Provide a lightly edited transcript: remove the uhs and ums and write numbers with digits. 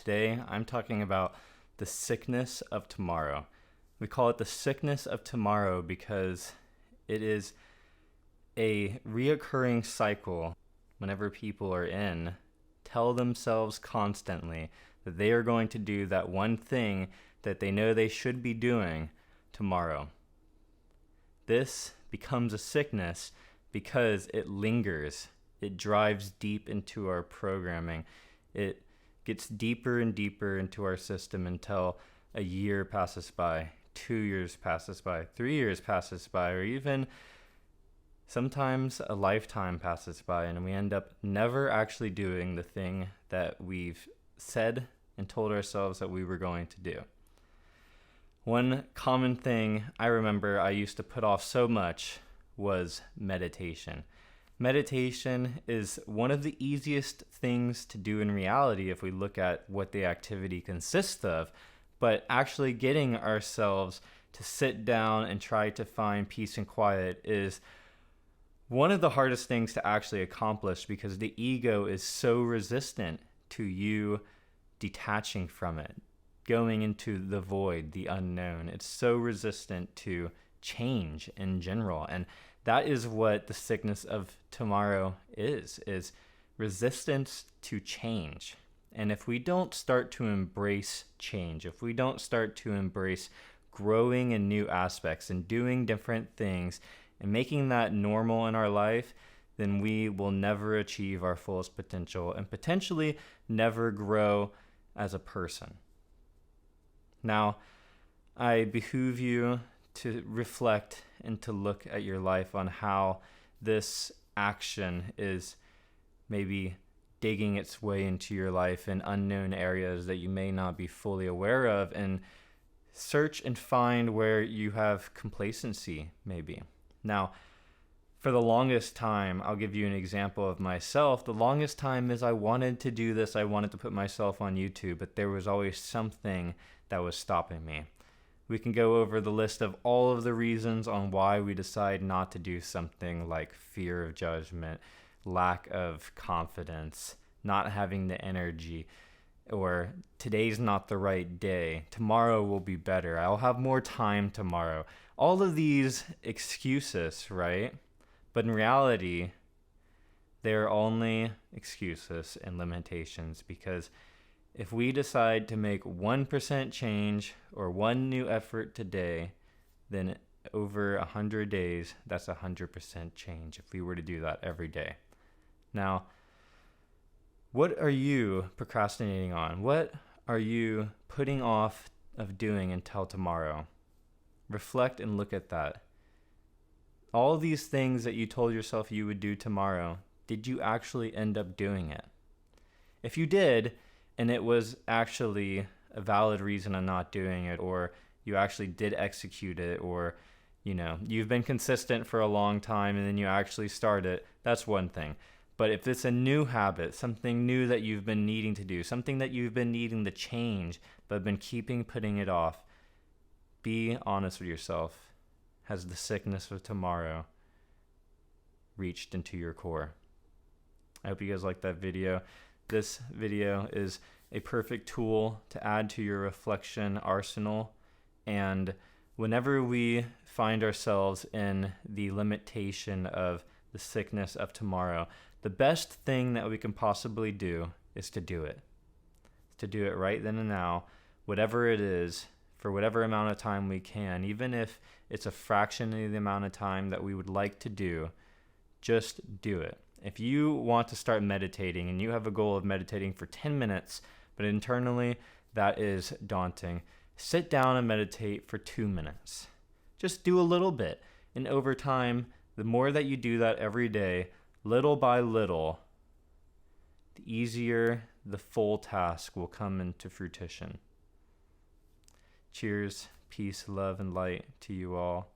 Today, I'm talking about the sickness of tomorrow. We call it the sickness of tomorrow because it is a reoccurring cycle whenever people are in, tell themselves constantly that they are going to do that one thing that they know they should be doing tomorrow. This becomes a sickness because it lingers. It drives deep into our programming. It gets deeper and deeper into our system until a year passes by, 2 years passes by, 3 years passes by, or even sometimes a lifetime passes by, and we end up never actually doing the thing that we've said and told ourselves that we were going to do. One common thing I remember I used to put off so much was meditation. Meditation is one of the easiest things to do in reality if we look at what the activity consists of, but actually getting ourselves to sit down and try to find peace and quiet is one of the hardest things to actually accomplish because the ego is so resistant to you detaching from it, going into the void, the unknown. It's so resistant to change in general. And that is what the sickness of tomorrow is resistance to change. And if we don't start to embrace change, if we don't start to embrace growing in new aspects and doing different things and making that normal in our life, then we will never achieve our fullest potential and potentially never grow as a person. Now, I behoove you to reflect and to look at your life on how this action is maybe digging its way into your life in unknown areas that you may not be fully aware of, and search and find where you have complacency maybe. Now, for the longest time, I'll give you an example of myself. The longest time is I wanted to do this. I wanted to put myself on YouTube, but there was always something that was stopping me. We can go over the list of all of the reasons on why we decide not to do something, like fear of judgment, lack of confidence, not having the energy, or today's not the right day, tomorrow will be better, I'll have more time tomorrow. All of these excuses, right? But in reality, they're only excuses and limitations, because if we decide to make 1% change or one new effort today, then over 100 days, that's 100% change if we were to do that every day. Now, what are you procrastinating on? What are you putting off of doing until tomorrow? Reflect and look at that. All these things that you told yourself you would do tomorrow, did you actually end up doing it? If you did, and it was actually a valid reason of not doing it, or you actually did execute it, or you've been consistent for a long time and then you actually start it, that's one thing. But if it's a new habit, something new that you've been needing to do, something that you've been needing to change but been putting it off, be honest with yourself. Has the sickness of tomorrow reached into your core? I hope you guys liked that video. This video is a perfect tool to add to your reflection arsenal. And whenever we find ourselves in the limitation of the sickness of tomorrow, the best thing that we can possibly do is to do it. To do it right then and now, whatever it is, for whatever amount of time we can, even if it's a fraction of the amount of time that we would like to do, just do it. If you want to start meditating and you have a goal of meditating for 10 minutes, but internally that is daunting, sit down and meditate for 2 minutes. Just do a little bit. And over time, the more that you do that every day, little by little, the easier the full task will come into fruition. Cheers, peace, love, and light to you all.